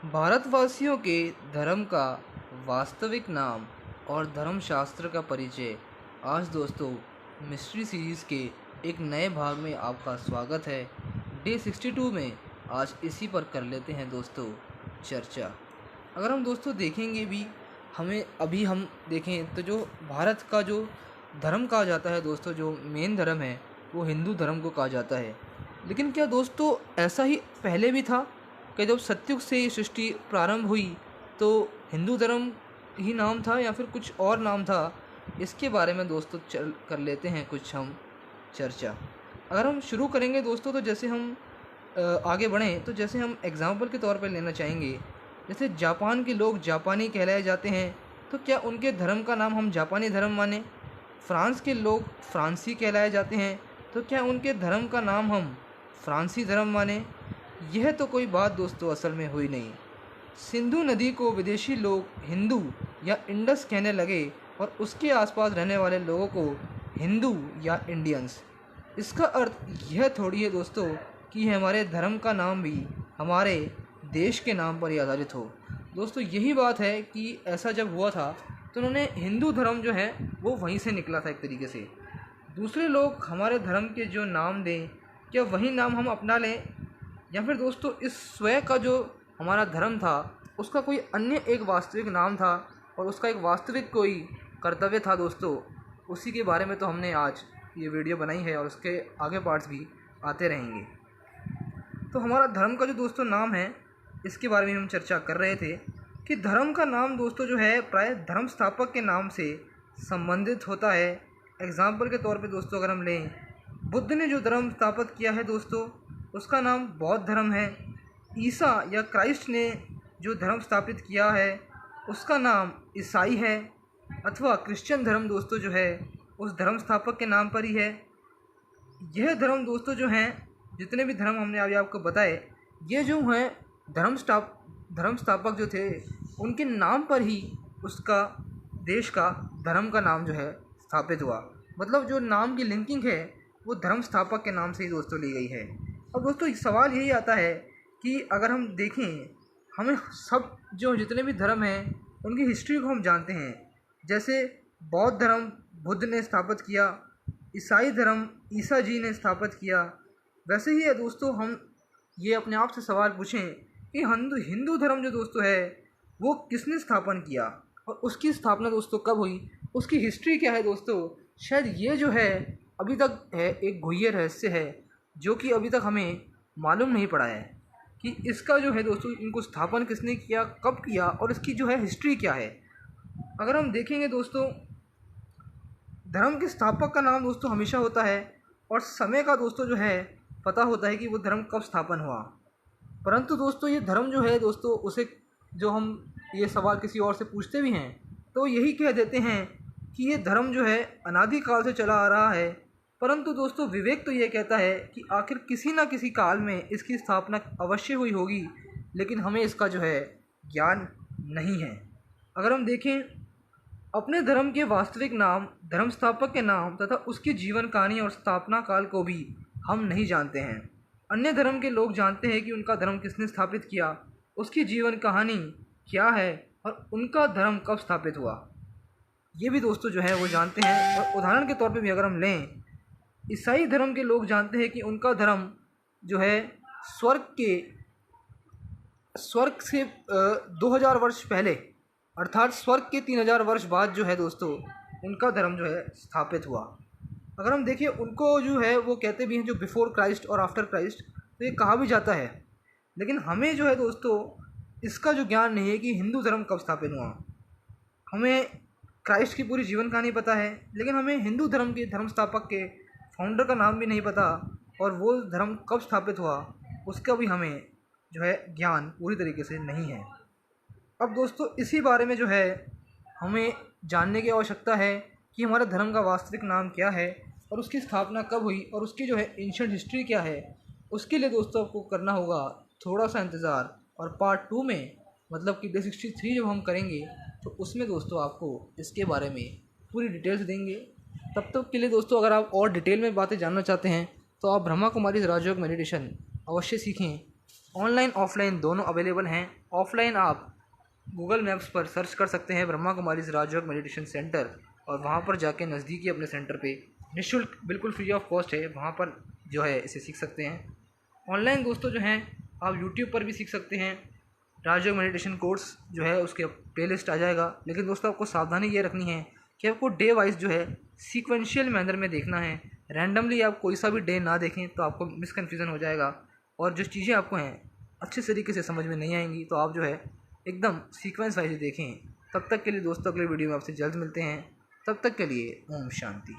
भारतवासियों के धर्म का वास्तविक नाम और धर्मशास्त्र का परिचय। आज दोस्तों मिस्ट्री सीरीज़ के एक नए भाग में आपका स्वागत है। डे 62 में आज इसी पर कर लेते हैं दोस्तों चर्चा। अगर हम दोस्तों देखेंगे भी हम देखें तो जो भारत का जो धर्म कहा जाता है दोस्तों, जो मेन धर्म है वो हिंदू धर्म को कहा जाता है। लेकिन क्या दोस्तों ऐसा ही पहले भी था कि जब सतयुग से ये सृष्टि प्रारंभ हुई तो हिंदू धर्म ही नाम था या फिर कुछ और नाम था? इसके बारे में दोस्तों चल कर लेते हैं कुछ हम चर्चा। अगर हम शुरू करेंगे दोस्तों तो जैसे हम आगे बढ़ें तो जैसे हम एग्जाम्पल के तौर पर लेना चाहेंगे, जैसे जापान के लोग जापानी कहलाए जाते हैं तो क्या उनके धर्म का नाम हम जापानी धर्म माने? फ्रांस के लोग फ्रांसी कहलाए जाते हैं तो क्या उनके धर्म का नाम हम फ्रांसी धर्म माने? यह तो कोई बात दोस्तों असल में हुई नहीं। सिंधु नदी को विदेशी लोग हिंदू या इंडस कहने लगे और उसके आसपास रहने वाले लोगों को हिंदू या इंडियंस। इसका अर्थ यह थोड़ी है दोस्तों कि हमारे धर्म का नाम भी हमारे देश के नाम पर ही आधारित हो। दोस्तों यही बात है कि ऐसा जब हुआ था तो उन्होंने हिंदू धर्म जो है वो वहीं से निकला था एक तरीके से। दूसरे लोग हमारे धर्म के जो नाम दें, क्या वही नाम हम अपना लें, या फिर दोस्तों इस स्वयं का जो हमारा धर्म था उसका कोई अन्य एक वास्तविक नाम था और उसका एक वास्तविक कोई कर्तव्य था दोस्तों। उसी के बारे में तो हमने आज ये वीडियो बनाई है और उसके आगे पार्ट्स भी आते रहेंगे। तो हमारा धर्म का जो दोस्तों नाम है इसके बारे में हम चर्चा कर रहे थे कि धर्म का नाम दोस्तों जो है प्राय धर्म स्थापक के नाम से संबंधित होता है। एग्जाम्पल के तौर पे दोस्तों अगर हम लें, बुद्ध ने जो धर्म स्थापित किया है दोस्तों उसका नाम बौद्ध धर्म है। ईसा या क्राइस्ट ने जो धर्म स्थापित किया है उसका नाम ईसाई है, अथवा क्रिश्चियन धर्म दोस्तों जो है उस धर्म स्थापक के नाम पर ही है। यह धर्म दोस्तों जो हैं, जितने भी धर्म हमने अभी आपको बताए, ये जो हैं धर्म स्थापक जो थे उनके नाम पर ही उसका देश का धर्म का नाम जो है स्थापित हुआ। मतलब जो नाम की लिंकिंग है वो धर्म स्थापक के नाम से ही दोस्तों ली गई है। अब दोस्तों सवाल यही आता है कि अगर हम देखें, हमें सब जो जितने भी धर्म हैं उनकी हिस्ट्री को हम जानते हैं। जैसे बौद्ध धर्म बुद्ध ने स्थापित किया, ईसाई धर्म ईसा जी ने स्थापित किया। वैसे ही है दोस्तों हम ये अपने आप से सवाल पूछें कि हिंदू धर्म जो दोस्तों है वो किसने स्थापन किया और उसकी स्थापना दोस्तों कब हुई, उसकी हिस्ट्री क्या है दोस्तों। शायद ये जो है अभी तक है एक गुह्य रहस्य है जो कि अभी तक हमें मालूम नहीं पड़ा है कि इसका जो है दोस्तों इनको स्थापन किसने किया, कब किया और इसकी जो है हिस्ट्री क्या है। अगर हम देखेंगे दोस्तों, धर्म के स्थापक का नाम दोस्तों हमेशा होता है और समय का दोस्तों जो है पता होता है कि वो धर्म कब स्थापन हुआ। परंतु दोस्तों ये धर्म जो है दोस्तों उसे जो हम ये सवाल किसी और से पूछते भी हैं तो यही कह देते हैं कि ये धर्म जो है अनादिकाल से चला आ रहा है। परंतु दोस्तों विवेक तो ये कहता है कि आखिर किसी न किसी काल में इसकी स्थापना अवश्य हुई होगी, लेकिन हमें इसका जो है ज्ञान नहीं है। अगर हम देखें, अपने धर्म के वास्तविक नाम, धर्म स्थापक के नाम तथा उसकी जीवन कहानी और स्थापना काल को भी हम नहीं जानते हैं। अन्य धर्म के लोग जानते हैं कि उनका धर्म किसने स्थापित किया, उसकी जीवन कहानी क्या है और उनका धर्म कब स्थापित हुआ, ये भी दोस्तों जो है वो जानते हैं। और उदाहरण के तौर पे भी अगर हम लें, ईसाई धर्म के लोग जानते हैं कि उनका धर्म जो है स्वर्ग से 2000 वर्ष पहले, अर्थात स्वर्ग के 3000 वर्ष बाद जो है दोस्तों उनका धर्म जो है स्थापित हुआ। अगर हम देखें उनको जो है वो कहते भी हैं जो बिफोर क्राइस्ट और आफ्टर क्राइस्ट, तो ये कहा भी जाता है। लेकिन हमें जो है दोस्तों इसका जो ज्ञान नहीं है कि हिंदू धर्म कब स्थापित हुआ। हमें क्राइस्ट की पूरी जीवन कहानी पता है लेकिन हमें हिंदू धर्म के धर्म स्थापक के फाउंडर का नाम भी नहीं पता और वो धर्म कब स्थापित हुआ उसका भी हमें जो है ज्ञान पूरी तरीके से नहीं है। अब दोस्तों इसी बारे में जो है हमें जानने की आवश्यकता है कि हमारे धर्म का वास्तविक नाम क्या है और उसकी स्थापना कब हुई और उसकी जो है एंशिएंट हिस्ट्री क्या है। उसके लिए दोस्तों आपको करना होगा थोड़ा सा इंतज़ार, और पार्ट 2 में मतलब कि डे 63 जब हम करेंगे तो उसमें दोस्तों आपको इसके बारे में पूरी डिटेल्स देंगे। तब तक के लिए दोस्तों अगर आप और डिटेल में बातें जानना चाहते हैं तो आप ब्रह्मा कुमारी राजयोग मेडिटेशन अवश्य सीखें। ऑनलाइन ऑफलाइन दोनों अवेलेबल हैं। ऑफलाइन आप गूगल मैप्स पर सर्च कर सकते हैं ब्रह्मा कुमारीज राजयोग मेडिटेशन सेंटर, और वहाँ पर जाके नज़दीकी अपने सेंटर पे निःशुल्क बिल्कुल फ्री ऑफ कॉस्ट है, वहाँ पर जो है इसे सीख सकते हैं। ऑनलाइन दोस्तों जो हैं आप यूट्यूब पर भी सीख सकते हैं। राजयोग मेडिटेशन कोर्स जो है उसके प्लेलिस्ट आ जाएगा। लेकिन दोस्तों आपको सावधानी ये रखनी है कि आपको डे वाइज जो है सीक्वेंशियल मैनर में देखना है। रैंडमली आप कोई सा भी डे ना देखें तो आपको मिसकन्फ्यूज़न हो जाएगा, और जो चीज़ें आपको हैं अच्छे तरीके से समझ में नहीं आएंगी। तो आप जो है एकदम सीक्वेंस वाइज देखें। तब तक के लिए दोस्तों अगले वीडियो में आपसे जल्द मिलते हैं। तब तक के लिए ओम शांति।